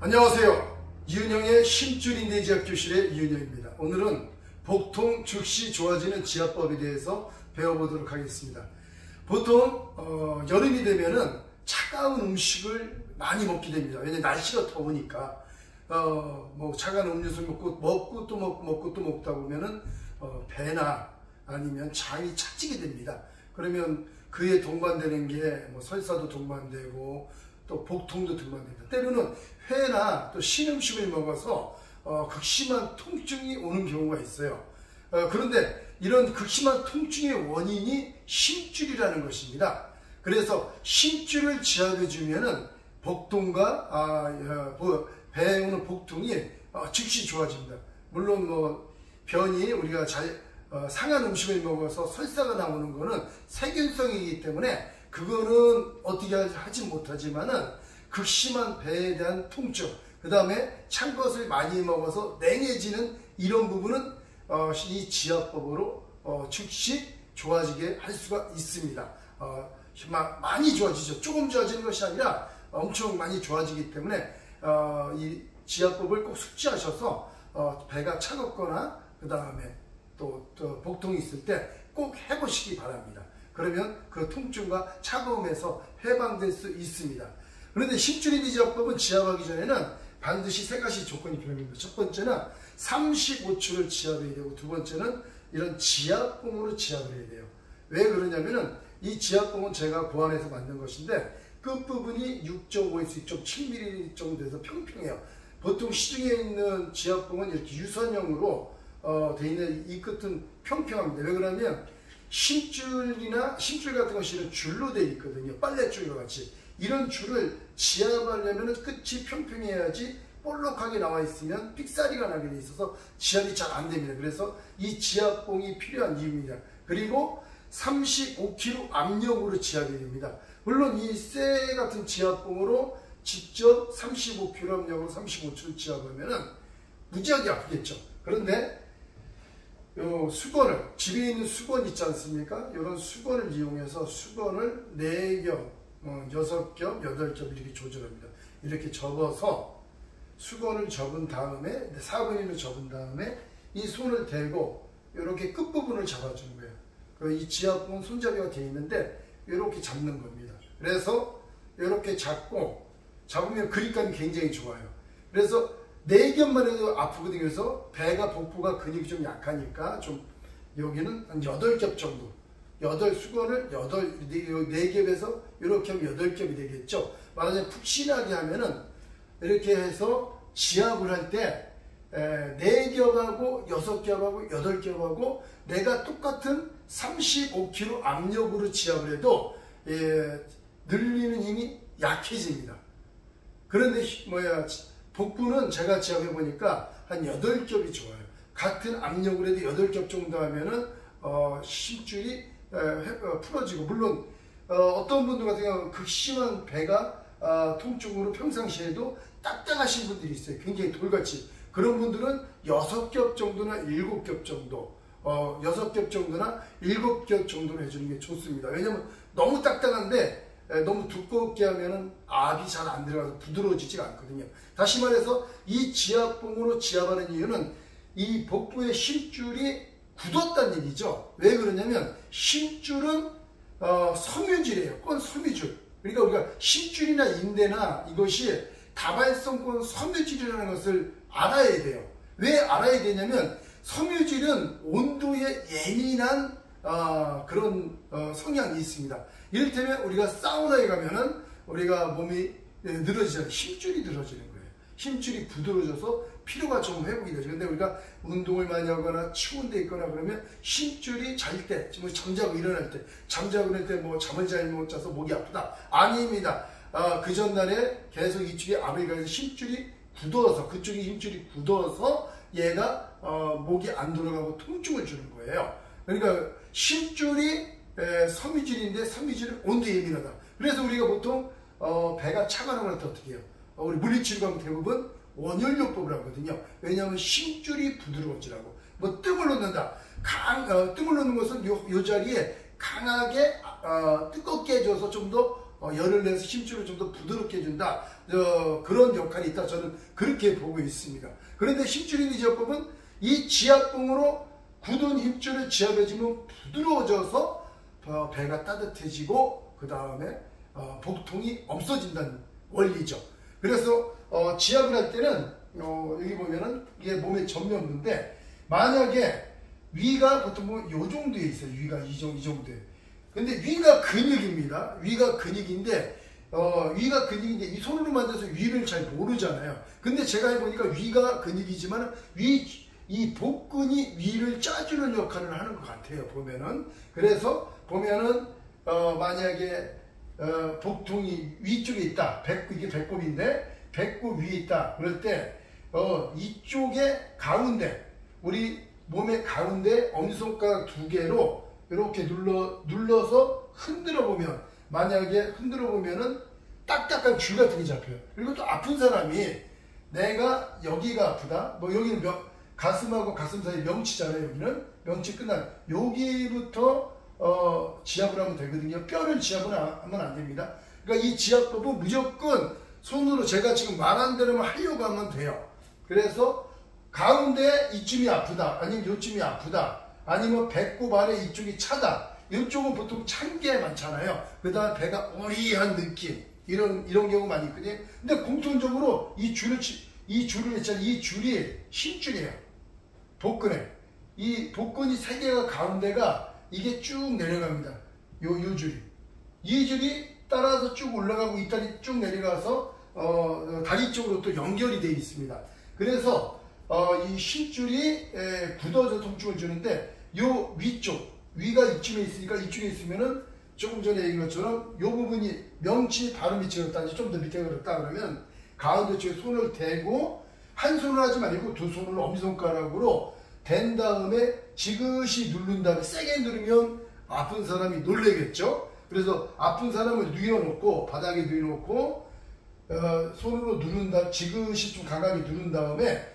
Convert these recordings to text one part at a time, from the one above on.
안녕하세요. 이은영의 힘줄인 내지압교실의 이은영입니다. 오늘은 복통 즉시 좋아지는 지압법에 대해서 배워보도록 하겠습니다. 보통 여름이 되면은 차가운 음식을 많이 먹게 됩니다. 왜냐면 날씨가 더우니까 뭐 차가운 음료수 먹고 또 먹다 보면은 배나 아니면 장이 차지게 됩니다. 그러면 그에 동반되는 게 뭐 설사도 동반되고 또 복통도 동반됩니다. 때로는 회나 또 신음식을 먹어서 극심한 통증이 오는 경우가 있어요. 그런데 이런 극심한 통증의 원인이 심줄이라는 것입니다. 그래서 심줄을 지압해 주면은 복통과 배에 오는 복통이 즉시 좋아집니다. 물론 뭐 변이 우리가 상한 음식을 먹어서 설사가 나오는 거는 세균성이기 때문에 그거는 어떻게 하지 못하지만은 극심한 배에 대한 통증, 그 다음에 찬 것을 많이 먹어서 냉해지는 이런 부분은 이 지압법으로 즉시 좋아지게 할 수가 있습니다. 많이 좋아지죠. 조금 좋아지는 것이 아니라 엄청 많이 좋아지기 때문에 이 지압법을 꼭 숙지하셔서 배가 차갑거나 그 다음에 또 복통이 있을 때 꼭 해보시기 바랍니다. 그러면 그 통증과 차가움에서 해방될 수 있습니다. 그런데 심줄인지 지압법은 지압하기 전에는 반드시 세 가지 조건이 필요합니다. 첫 번째는 35초를 지압해야 되고, 두 번째는 이런 지압봉으로 지압을 해야 돼요. 왜 그러냐면은 이 지압봉은 제가 고안해서 만든 것인데 끝부분이 6.5에서 6.7mm 정도 돼서 평평해요. 보통 시중에 있는 지압봉은 이렇게 유선형으로 되어 있는 이 끝은 평평합니다. 왜 그러냐면 심줄 같은 것이 줄로 되어 있거든요. 빨랫줄과 같이. 이런 줄을 지압하려면 끝이 평평해야지 볼록하게 나와 있으면 삑사리가 나게 돼 있어서 지압이 잘 안 됩니다. 그래서 이 지압봉이 필요한 이유입니다. 그리고 35kg 압력으로 지압이 됩니다. 물론 이 쇠 같은 지압봉으로 직접 35kg 압력으로 35초를 지압하면 무지하게 아프겠죠. 그런데 요 수건을, 집에 있는 수건 있지 않습니까? 이런 수건을 이용해서 수건을 4겹, 6겹, 8겹 이렇게 조절합니다. 이렇게 접어서 수건을 접은 다음에 4분의 1로 접은 다음에 이 손을 대고 이렇게 끝부분을 잡아주는 거예요. 이 지압봉은 손잡이가 되어 있는데 이렇게 잡는 겁니다. 그래서 이렇게 잡으면 그립감이 굉장히 좋아요. 그래서 4겹만 해도 아프거든요. 그래서 배가 복부가 근육이 좀 약하니까 좀 여기는 한 8겹 정도, 수건을 4겹에서 이렇게 하면 8겹이 되겠죠. 말하자면 푹신하게 하면은 이렇게 해서 지압을 할 때 4겹하고 6겹하고 8겹하고 내가 똑같은 35kg 압력으로 지압을 해도 늘리는 힘이 약해집니다. 그런데 복부는 제가 지압해 보니까 한 8겹이 좋아요. 같은 압력으로 해도 8겹 정도 하면은 심줄이 풀어지고, 물론 어떤 분들 같은 경우는 극심한 배가 통증으로 평상시에도 딱딱하신 분들이 있어요. 굉장히 돌같이. 그런 분들은 6겹 정도나 7겹 정도, 6겹 정도나 7겹 정도로 해주는 게 좋습니다. 왜냐면 너무 딱딱한데 너무 두껍게 하면은 압이 잘 안 들어가서 부드러워지지가 않거든요. 다시 말해서 이 지압봉으로 지압하는 이유는 이 복부의 심줄이 굳었다는 얘기죠. 왜 그러냐면 심줄은 섬유질이에요. 건 섬유질. 그러니까 우리가 심줄이나 인대나 이것이 다발성권 섬유질이라는 것을 알아야 돼요. 왜 알아야 되냐면 섬유질은 온도에 예민한 그런 성향이 있습니다. 이를테면 우리가 사우나에 가면은 우리가 몸이 늘어지잖아요. 힘줄이 늘어지는 거예요. 힘줄이 부드러워져서 피로가 좀 회복이 되죠. 근데 우리가 운동을 많이 하거나 추운 데 있거나 그러면 힘줄이 잘 때, 잠자고 일어날 때, 뭐 잠을 잘못 자서 목이 아프다. 아닙니다. 그 전날에 계속 이쪽에 압을 가해서 힘줄이 굳어서, 그쪽에 힘줄이 굳어서 얘가 목이 안 돌아가고 통증을 주는 거예요. 그러니까 심줄이 섬유질인데 섬유질은 온도에 예민하다. 그래서 우리가 보통 배가 차가운 때 어떻게 해요? 우리 물리치료 가면 대부분 원연요법을 하거든요. 왜냐하면 심줄이 부드러워지라고. 뭐 뜸을 놓는다. 뜸을 놓는 것은 요 자리에 강하게 뜨겁게 해줘서 좀 더 열을 내서 힘줄을 좀 더 부드럽게 해준다. 그런 역할이 있다. 저는 그렇게 보고 있습니다. 그런데 힘줄 인대 지압법은 이 지압봉으로 굳은 힘줄을 지압해주면 부드러워져서 배가 따뜻해지고 그 다음에 복통이 없어진다는 원리죠. 그래서 지압을 할 때는 여기 보면은 이게 몸의 전면부인데, 만약에 위가 보통 보면 요 정도에 있어요. 위가 이 정도에. 근데 위가 근육입니다. 위가 근육인데 위가 근육인데 이 손으로 만져서 위를 잘 모르잖아요. 근데 제가 해보니까 위가 근육이지만 이 복근이 위를 짜주는 역할을 하는 것 같아요. 보면은. 그래서 보면은 만약에 복통이 위쪽에 있다. 이게 배꼽인데 배꼽 위에 있다. 그럴 때 이쪽에 가운데, 우리 몸의 가운데 엄지손가락 2개로 이렇게 눌러서 흔들어 보면, 만약에 흔들어 보면은 딱딱한 줄 같은 게 잡혀요. 그리고 또 아픈 사람이 내가 여기가 아프다. 뭐 여기는 가슴하고 가슴 사이 명치잖아요. 여기는 명치 끝난 여기부터 지압을 하면 되거든요. 뼈를 지압을 하면 안 됩니다. 그러니까 이 지압법은 무조건 손으로 제가 지금 말한 대로만 하려고 하면 돼요. 그래서 가운데 이쯤이 아프다, 아니면 이쯤이 아프다, 아니면 배꼽 아래 이쪽이 차다. 이쪽은 보통 찬 게 많잖아요. 그 다음에 배가 어리한 느낌, 이런 경우 많이 있거든요. 근데 공통적으로 이 줄을 했잖아요. 이 줄이 힘줄이에요. 복근에. 이 복근이 3개가 가운데가 이게 쭉 내려갑니다. 요 줄이. 이 줄이 따라서 쭉 올라가고 이 다리 쭉 내려가서 다리 쪽으로 또 연결이 되어 있습니다. 그래서 이 힘줄이 굳어져 통증을 주는데, 요 위쪽, 위가 이쯤에 있으니까 이쪽에 있으면은 조금 전에 얘기한 것처럼 요 부분이 명치 바로 밑에 그렇다, 좀 더 밑에 그렇다 그러면 가운데 쪽에 손을 대고, 한 손을 하지 말고 2손을 엄지손가락으로 댄 다음에 지그시 누른 다음에 세게 누르면 아픈 사람이 놀래겠죠. 그래서 아픈 사람을 누워놓고, 바닥에 누워놓고 손으로 누른 다음 지그시 좀 강하게 누른 다음에,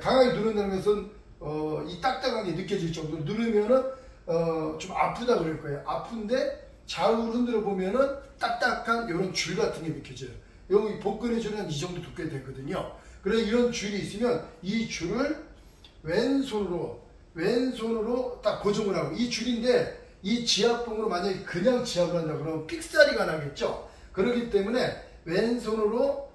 강하게 누른다는 것은 이 딱딱한 게 느껴질 정도로 누르면은 좀 아프다 그럴 거예요. 아픈데 좌우로 흔들어 보면은 딱딱한 이런 줄 같은 게 느껴져요. 여기 복근의 줄은 이 정도 두께 되거든요. 그래서 이런 줄이 있으면 이 줄을 왼손으로 딱 고정을 하고, 이 줄인데 이 지압봉으로 만약에 그냥 지압을 한다 그러면 삑사리가 나겠죠. 그렇기 때문에 왼손으로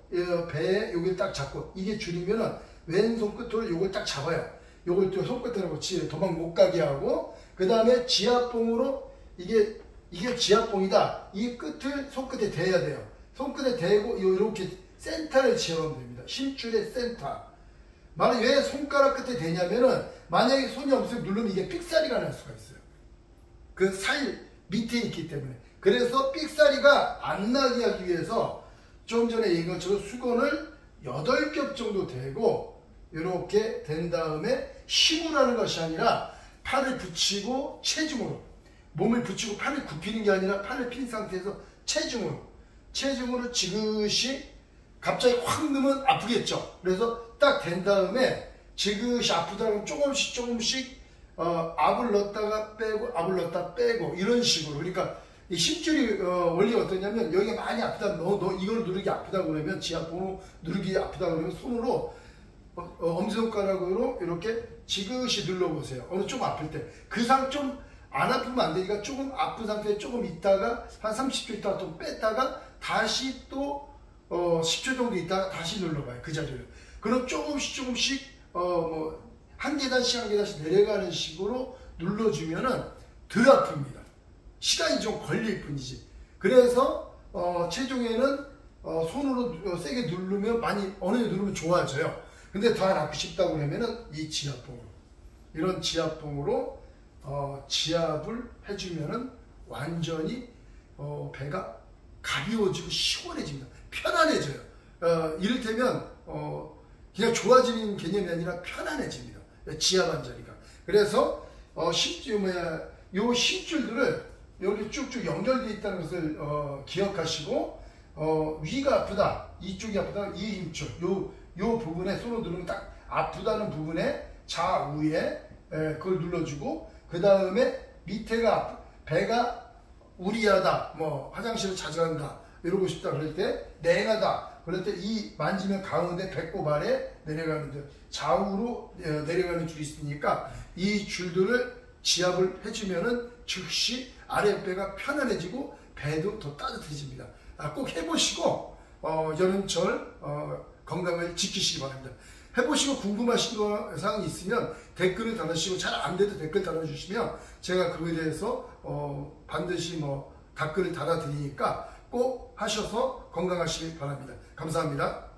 배에 여기를 딱 잡고, 이게 줄이면은 왼손 끝으로 요걸 딱 잡아요. 요걸 또 손끝으로 도망 못 가게 하고, 그 다음에 지압봉으로 이게 지압봉이다. 이 끝을 손끝에 대야 돼요. 손끝에 대고 이렇게 센터를 지어가면 됩니다. 힘줄의 센터. 만약 왜 손가락 끝에 대냐면은, 만약에 손이 없으면 누르면 이게 삑사리가 날 수가 있어요. 그 살 밑에 있기 때문에. 그래서 삑사리가 안 나게 하기 위해서 좀 전에 얘기한 것처럼 수건을 8겹 정도 대고 이렇게 된 다음에 힘으로 하는 것이 아니라 팔을 붙이고 체중으로, 몸을 붙이고 팔을 굽히는 게 아니라 팔을 핀 상태에서 체중으로 지그시, 갑자기 확 넣으면 아프겠죠. 그래서 딱 된 다음에 지그시 아프다 하면 조금씩 압을 넣었다가 빼고, 압을 넣었다 빼고, 이런 식으로. 그러니까 이 힘줄이 원리가 어떠냐면, 여기가 많이 아프다, 너 이걸 누르기 아프다 그러면, 지압봉으로 누르기 아프다 그러면 손으로 엄지손가락으로 이렇게 지그시 눌러보세요. 좀 아플 때. 그 상 좀 안 아프면 안 되니까 조금 아픈 상태에 조금 있다가 한 30초 있다가 또 뺐다가 다시 또 10초 정도 있다가 다시 눌러봐요. 그 자리를. 그럼 조금씩 한 계단씩 내려가는 식으로 눌러주면은 덜 아픕니다. 시간이 좀 걸릴 뿐이지. 그래서 체중에는 손으로 세게 누르면 많이, 어느 정도 누르면 좋아져요. 근데 더 안 아프고 싶다고 그러면은 이 지압봉으로, 이런 지압봉으로 지압을 해주면은 완전히 배가 가벼워지고 시원해집니다. 편안해져요. 이를테면 그냥 좋아지는 개념이 아니라 편안해집니다. 지압 한자리가. 그래서 요 힘줄들을 여기 쭉쭉 연결되어 있다는 것을 기억하시고, 위가 아프다, 이쪽이 아프다, 이 힘줄, 요 부분에 손으로 누르면 딱 아프다는 부분에 좌우에 그걸 눌러주고, 그 다음에 밑에가 배가 우리하다, 화장실을 자주 간다, 이러고 싶다 그럴 때, 냉하다 그럴 때 이 만지면 가운데 배꼽 아래 내려가는 줄, 좌우로 내려가는 줄이 있으니까 이 줄들을 지압을 해주면은 즉시 아랫배가 편안해지고 배도 더 따뜻해집니다. 꼭 해보시고 여름철 건강을 지키시기 바랍니다. 해보시고 궁금하신 거 사항이 있으면 댓글을 달아주시고, 잘 안 돼도 댓글 달아주시면 제가 그거에 대해서 반드시 댓글을 달아드리니까 꼭 하셔서 건강하시기 바랍니다. 감사합니다.